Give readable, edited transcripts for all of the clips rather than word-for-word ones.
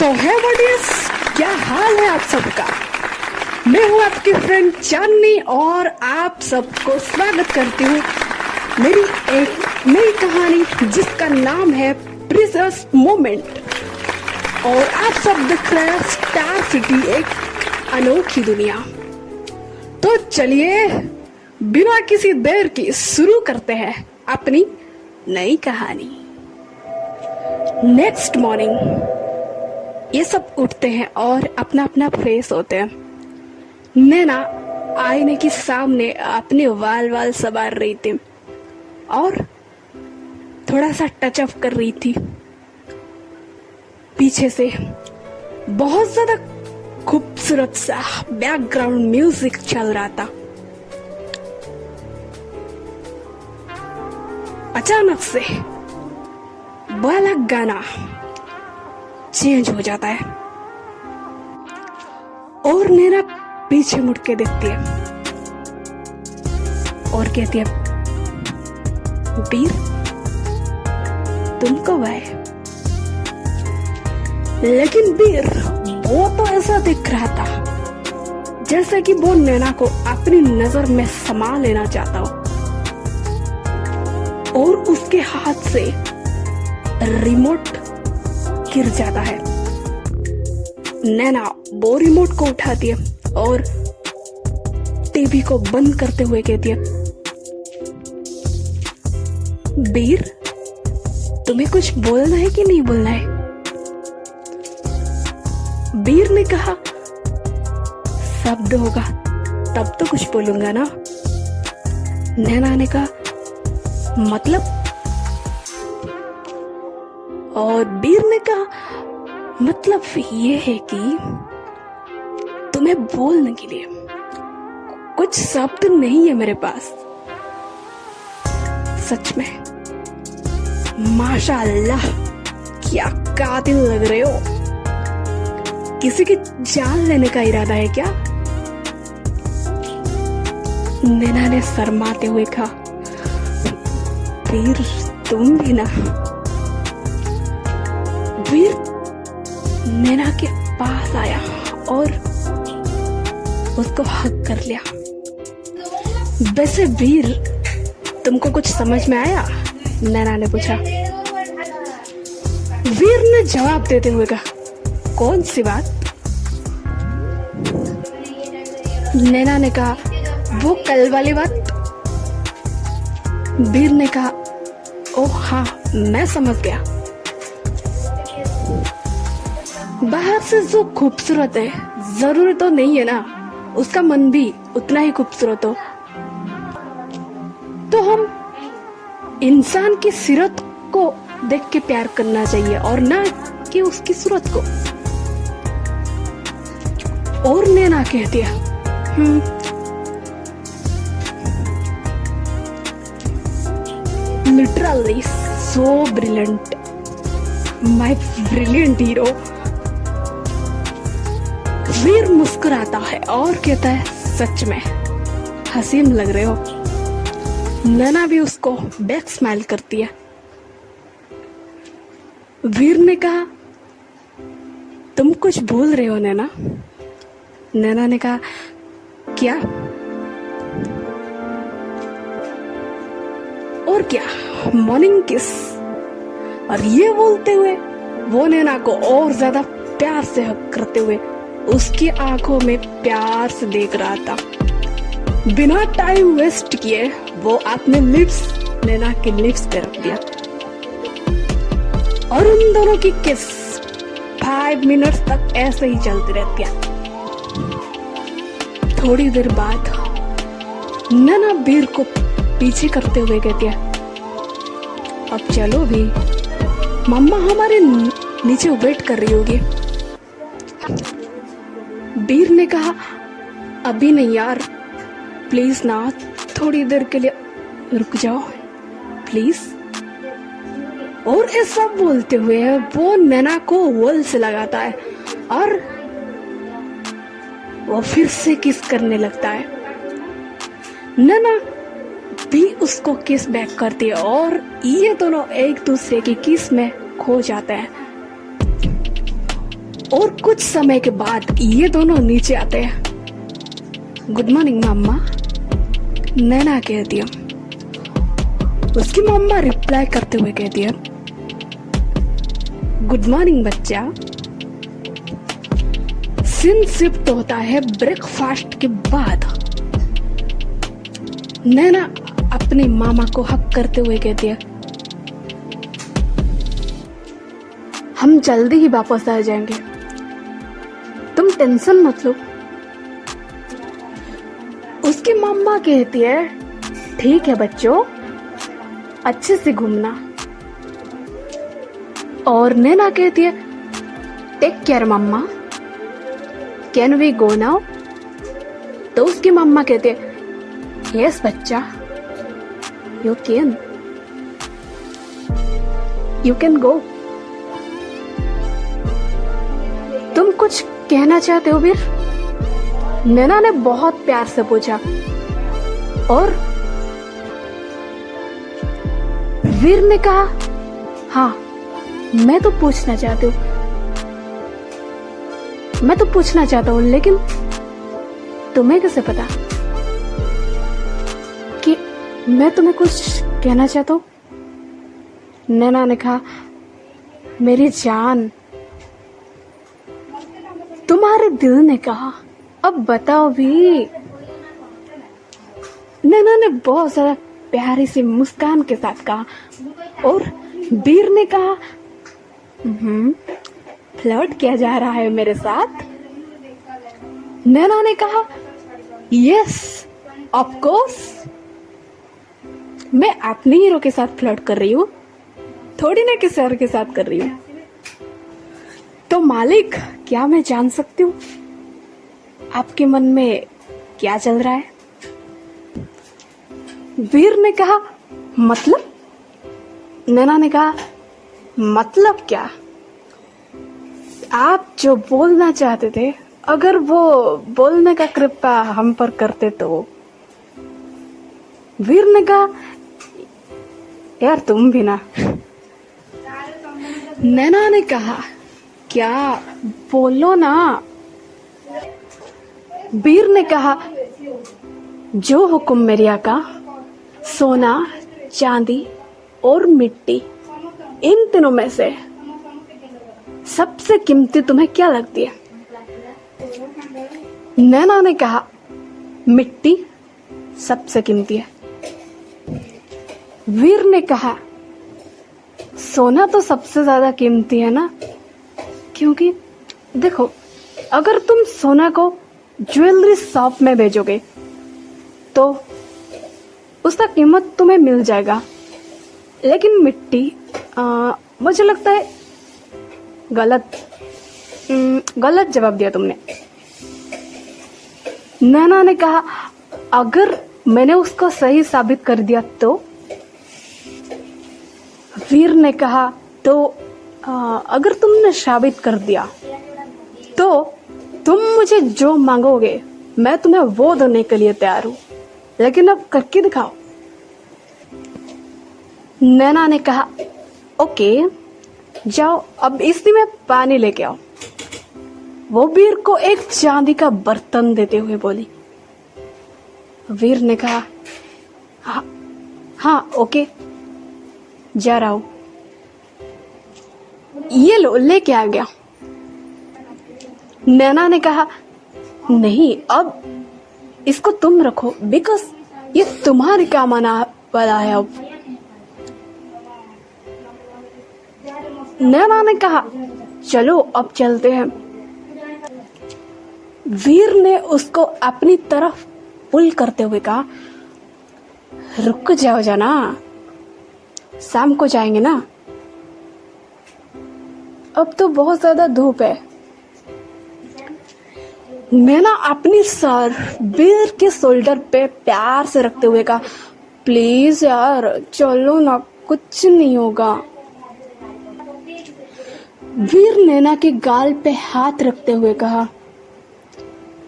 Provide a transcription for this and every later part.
तो है बडीज, क्या हाल है आप सबका। मैं हूँ आपकी फ्रेंड चांदनी और आप सबको स्वागत करती हूँ मेरी एक नई कहानी जिसका नाम है प्रीशियस मोमेंट। और आप सब देख रहे हैं स्टार सिटी, एक अनोखी दुनिया। तो चलिए बिना किसी देर की शुरू करते हैं अपनी नई कहानी। नेक्स्ट मॉर्निंग ये सब उठते हैं और अपना अपना फ्रेश होते हैं। नैना आईने के सामने अपने वाल संवार रही थी और थोड़ा सा टचअप कर रही थी। पीछे से बहुत ज्यादा खूबसूरत सा बैकग्राउंड म्यूजिक चल रहा था। अचानक से वाला गाना चेंज हो जाता है और नैना पीछे मुड़ के देखती है और कहती है, वीर तुम कब आए? लेकिन वीर वो तो ऐसा दिख रहा था जैसे कि वो नैना को अपनी नजर में समा लेना चाहता हो और उसके हाथ से रिमोट गिर जाता है। नैना वो रिमोट को उठाती है और टीवी को बंद करते हुए कहती है, वीर तुम्हें कुछ बोलना है कि नहीं बोलना है? वीर ने कहा, शब्द होगा तब तो कुछ बोलूंगा ना। नैना ने कहा, मतलब? और वीर ने कहा, मतलब ये है कि तुम्हें बोलने के लिए कुछ शब्द नहीं है मेरे पास। सच में माशाअल्लाह क्या कातिल लग रहे हो। किसी की जान लेने का इरादा है क्या? नैना ने शर्माते हुए कहा, वीर तुम भी ना। वीर नैना के पास आया और उसको हग कर लिया। वैसे वीर तुमको कुछ समझ में आया? नैना ने पूछा। वीर ने जवाब देते हुए कहा, कौन सी बात? नैना ने कहा, वो कल वाली बात। वीर ने कहा, ओह हाँ मैं समझ गया। बाहर से जो खूबसूरत है जरूरी तो नहीं है ना उसका मन भी उतना ही खूबसूरत हो। तो हम इंसान की सीरत को देख के प्यार करना चाहिए और ना कि उसकी सूरत को। और नैना कहती है, literally so brilliant, my brilliant hero. Veer मुस्कुराता है और कहता है, सच में हसीन लग रहे हो। नैना भी उसको बैक स्माइल करती है। वीर ने कहा, तुम कुछ भूल रहे हो नैना। नैना ने कहा, क्या? और क्या, मॉर्निंग किस। और ये बोलते हुए वो नैना को और ज्यादा प्यार से हग करते हुए उसकी आंखों में प्यार से देख रहा था। बिना टाइम वेस्ट किए वो अपने लिप्स नैना के लिप्स पे रख दिया और उन दोनों की किस 5 मिनट्स तक ऐसे ही चलती रहती है। थोड़ी देर बाद नैना वीर को पीछे करते हुए कहती है, अब चलो भी, मम्मा हमारे नीचे वेट कर रही होगी। वीर ने कहा, अभी नहीं यार, प्लीज ना, थोड़ी देर के लिए रुक जाओ प्लीज। और ऐसा बोलते हुए वो नैना को वॉल से लगाता है और वो फिर से किस करने लगता है। नैना भी उसको किस बैक करती है और ये दोनों एक दूसरे की किस में खो जाते हैं। और कुछ समय के बाद ये दोनों नीचे आते हैं। गुड मॉर्निंग मम्मा, नैना कहती है। उसकी मम्मा रिप्लाई करते हुए कहती है, गुड मॉर्निंग बच्चा। सीन शिफ्ट होता है ब्रेकफास्ट के बाद। नैना अपनी मामा को हक करते हुए कहती है, हम जल्दी ही वापस आ जाएंगे, तुम टेंशन मत लो। उसकी मम्मा कहती है, ठीक है बच्चों, अच्छे से घूमना। और नैना कहती है, take care mama, can we go now? तो उसकी मम्मा कहती है, यस बच्चा, यू कैन गो। तुम कुछ कहना चाहते हो वीर? नैना ने बहुत प्यार से पूछा। और वीर ने कहा, हाँ मैं तो पूछना चाहता हूं, लेकिन तुम्हें कैसे पता कि मैं तुम्हें कुछ कहना चाहता हूं? नैना ने कहा, मेरी जान, तुम्हारे दिल ने कहा, अब बताओ भी। नैना ने बहुत सारा प्यारी सी मुस्कान के साथ कहा। और वीर ने कहा, फ्लर्ट किया जा रहा है मेरे साथ? नैना ने कहा, यस ऑफ कोर्स, मैं अपने हीरो के साथ फ्लर्ट कर रही हूँ, थोड़ी ना किसी और के साथ कर रही हूँ। तो मालिक, क्या मैं जान सकती हूँ आपके मन में क्या चल रहा है? वीर ने कहा, मतलब? नैना ने कहा, मतलब क्या? आप जो बोलना चाहते थे, अगर वो बोलने का कृपा हम पर करते तो। वीर ने कहा, यार तुम भी ना। नैना ने कहा, क्या? बोलो ना। वीर ने कहा, जो हुक्म मेरी आका, सोना, चांदी और मिट्टी, इन तीनों में से सबसे कीमती तुम्हें क्या लगती है? नैना ने कहा, मिट्टी सबसे कीमती है। वीर ने कहा, सोना तो सबसे ज्यादा कीमती है ना, क्योंकि देखो, अगर तुम सोना को ज्वेलरी शॉप में भेजोगे तो उसका कीमत तुम्हें मिल जाएगा, लेकिन मिट्टी मुझे लगता है गलत जवाब दिया तुमने। नैना ने कहा, अगर मैंने उसको सही साबित कर दिया तो? वीर ने कहा, तो अगर तुमने साबित कर दिया तो तुम मुझे जो मांगोगे मैं तुम्हें वो देने के लिए तैयार हूं, लेकिन अब करके दिखाओ। नैना ने कहा, ओके जाओ, अब इसी में पानी लेके आओ। वो वीर को एक चांदी का बर्तन देते हुए बोली। वीर ने कहा, हाँ ओके, जा रहा हूं। ये लो, लेके आ गया। नैना ने कहा, नहीं, अब इसको तुम रखो, बिकॉज ये तुम्हारे काम आने वाला है। अब नैना ने कहा, चलो अब चलते हैं। वीर ने उसको अपनी तरफ पुल करते हुए कहा, रुक जाओ जाना, शाम को जाएंगे ना, अब तो बहुत ज्यादा धूप है। नैना अपनी सर वीर के शोल्डर पे प्यार से रखते हुए कहा, प्लीज यार चलो ना, कुछ नहीं होगा। वीर नैना के गाल पे हाथ रखते हुए कहा,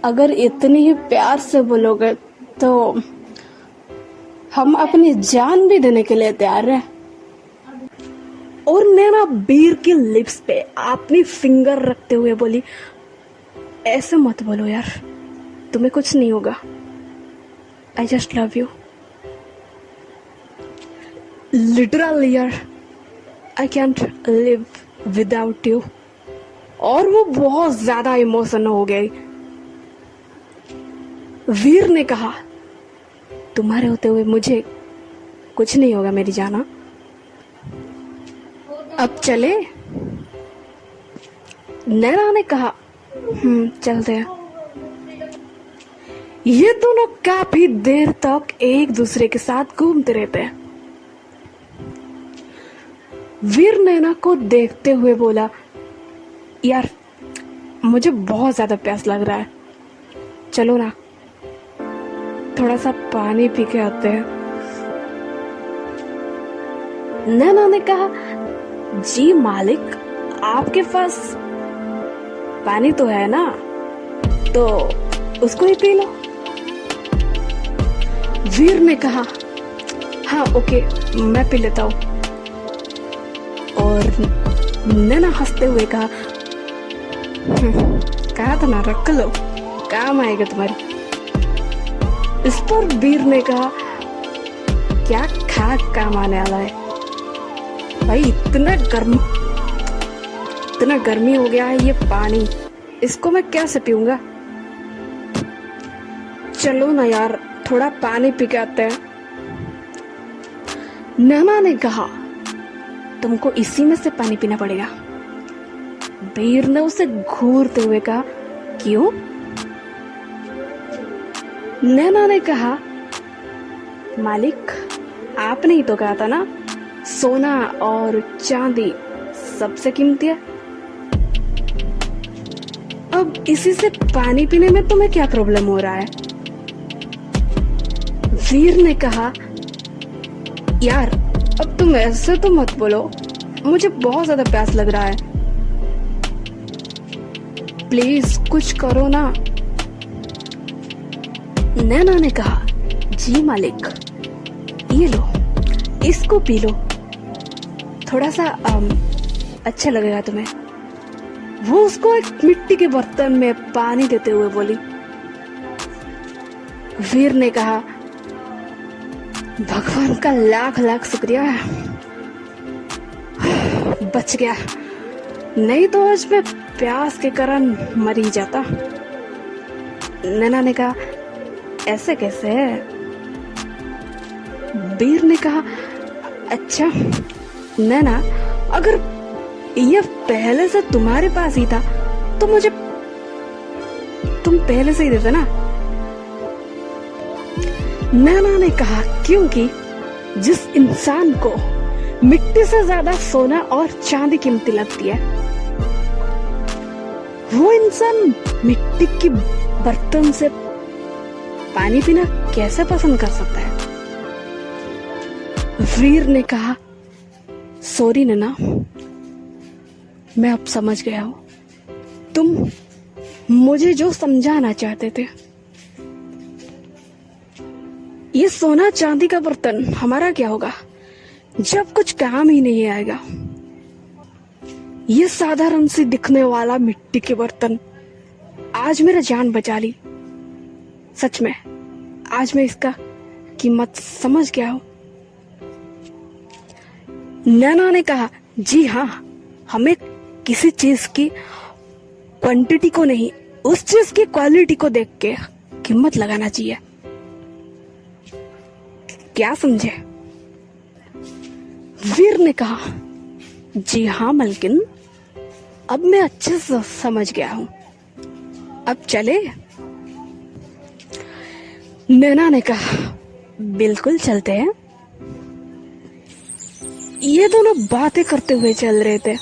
अगर इतनी ही प्यार से बोलोगे तो हम अपनी जान भी देने के लिए तैयार हैं। और नैना वीर की लिप्स पे अपनी फिंगर रखते हुए बोली, ऐसे मत बोलो यार, तुम्हें कुछ नहीं होगा। I just love you literally यार, I can't live without you. और वो बहुत ज्यादा इमोशनल हो गई। वीर ने कहा, तुम्हारे होते हुए मुझे कुछ नहीं होगा मेरी जाना, अब चले। नैना ने कहा, चलते हैं। ये दोनों काफी देर तक एक दूसरे के साथ घूमते रहते हैं। वीर नैना को देखते हुए बोला, यार मुझे बहुत ज्यादा प्यास लग रहा है, चलो ना थोड़ा सा पानी पी के आते हैं। नैना ने कहा, जी मालिक, आपके पास पानी तो है ना, तो उसको ही पी लो। वीर ने कहा, हाँ ओके, मैं पी लेता हूं। और नैना हंसते हुए कहा, कहा था ना रख लो, काम आएगा तुम्हारी। इस पर वीर ने कहा, क्या खा काम आने वाला है भाई, इतना गर्मी हो गया है, ये पानी इसको मैं कैसे पीऊंगा। चलो ना यार थोड़ा पानी पी के आते हैं। नैना ने कहा, तुमको इसी में से पानी पीना पड़ेगा। वीर ने उसे घूरते हुए कहा, क्यों? नैना ने कहा, मालिक आपने ही तो कहा था ना, सोना और चांदी सबसे कीमती है। अब इसी से पानी पीने में तुम्हें क्या प्रॉब्लम हो रहा है? वीर ने कहा, यार अब तुम ऐसे तो मत बोलो, मुझे बहुत ज्यादा प्यास लग रहा है, प्लीज कुछ करो ना। नैना ने कहा, जी मालिक, ये लो, इसको पी लो, थोड़ा सा अच्छा लगेगा तुम्हें। वो उसको एक मिट्टी के बर्तन में पानी देते हुए बोली। वीर ने कहा, भगवान का लाख लाख शुक्रिया, बच गया, नहीं तो आज मैं प्यास के कारण मर ही जाता। नैना ने कहा, ऐसे कैसे? वीर ने कहा, अच्छा नैना, अगर यह पहले से तुम्हारे पास ही था तो मुझे तुम पहले से ही देते ना। नैना ने कहा, क्योंकि जिस इंसान को मिट्टी से ज्यादा सोना और चांदी कीमती लगती है, वो इंसान मिट्टी की बर्तन से पानी पीना कैसे पसंद कर सकता है? वीर ने कहा, सॉरी नैना, मैं अब समझ गया हूं, तुम मुझे जो समझाना चाहते थे। ये सोना चांदी का बर्तन हमारा क्या होगा जब कुछ काम ही नहीं आएगा। ये साधारण सी दिखने वाला मिट्टी के बर्तन आज मेरा जान बचा ली। सच में आज मैं इसका कीमत समझ गया हूं। नैना ने कहा, जी हाँ, हमें किसी चीज की क्वांटिटी को नहीं, उस चीज की क्वालिटी को देख के कीमत लगाना चाहिए। क्या समझे? वीर ने कहा, जी हाँ मलकिन, अब मैं अच्छे से समझ गया हूं, अब चले? नैना ने कहा, बिल्कुल चलते हैं। ये दोनों बातें करते हुए चल रहे थे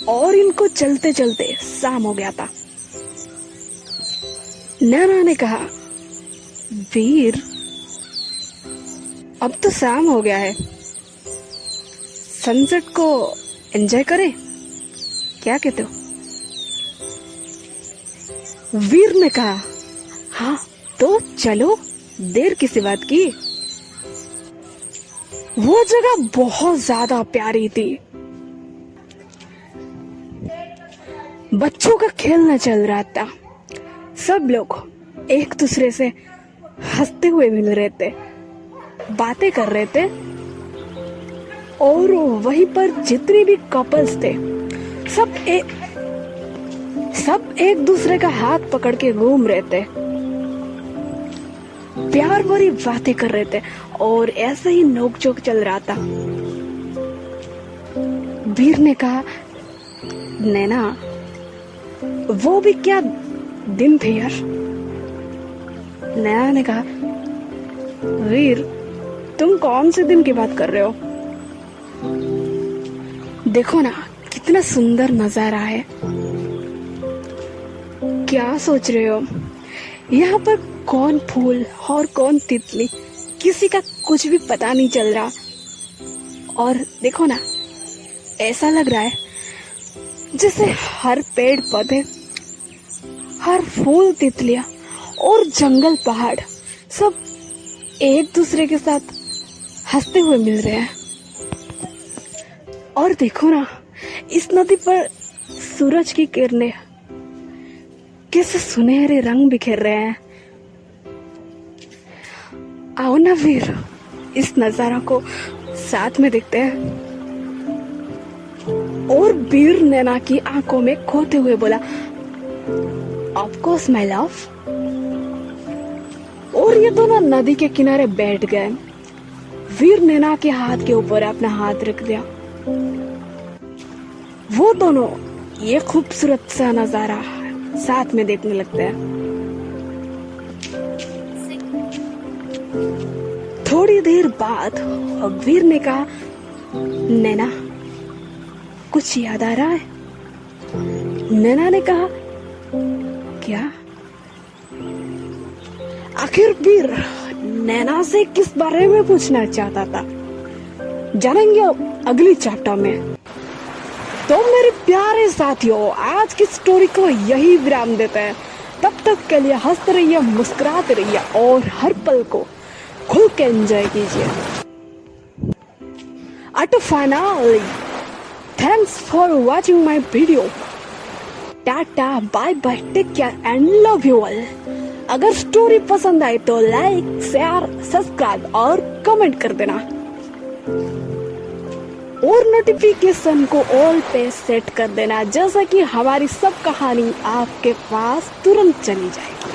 और इनको चलते चलते शाम हो गया था। नैना ने कहा, वीर अब तो शाम हो गया है, सनसेट को एंजॉय करें, क्या कहते हो? वीर ने कहा, हाँ तो चलो, देर किसी बात की। वो जगह बहुत ज्यादा प्यारी थी। बच्चों का खेलना चल रहा था। सब लोग एक दूसरे से हंसते हुए मिल रहे थे, बातें कर रहे थे, और वहीं पर जितने भी कपल्स थे सब एक दूसरे का हाथ पकड़ के घूम रहे थे, प्यार भरी बातें कर रहे थे, और ऐसे ही नोकझोंक चल रहा था। वीर ने कहा, नैना वो भी क्या दिन थे यार। नैना ने कहा, वीर तुम कौन से दिन की बात कर रहे हो? देखो ना कितना सुंदर नजारा है। क्या सोच रहे हो? यहाँ पर कौन फूल और कौन तितली, किसी का कुछ भी पता नहीं चल रहा। और देखो ना, ऐसा लग रहा है जैसे हर पेड़ पौधे, हर फूल तितलियां और जंगल पहाड़ सब एक दूसरे के साथ हंसते हुए मिल रहे हैं। और देखो ना, इस नदी पर सूरज की किरणें कैसे सुनहरे रंग बिखेर रहे हैं। आओ ना वीर, इस नजारा को साथ में देखते हैं। और वीर नैना की आंखों में खोते हुए बोला, ऑफ कोर्स माय लव। और ये दोनों नदी के किनारे बैठ गए। वीर नैना के हाथ के ऊपर अपना हाथ रख दिया। वो दोनों ये खूबसूरत सा नजारा साथ में देखने लगते हैं। थोड़ी देर बाद वीर ने कहा, नैना कुछ याद आ रहा है? नैना ने कहा, क्या? आखिर वीर नैना से किस बारे में पूछना चाहता था, जानेंगे अगली चैप्टर में। तो मेरे प्यारे साथियों, आज की स्टोरी को यही विराम देते हैं। तब तक के लिए हंसते रहिए, मुस्कुराते रहिए और हर पल को खुल के एंजॉय कीजिए। At finally, thanks for watching my video. Tata, bye bye, take care and love you all. अगर स्टोरी पसंद आई तो लाइक, शेयर, सब्सक्राइब और कमेंट कर देना, और नोटिफिकेशन को ऑल पे सेट कर देना, जैसा कि हमारी सब कहानी आपके पास तुरंत चली जाएगी।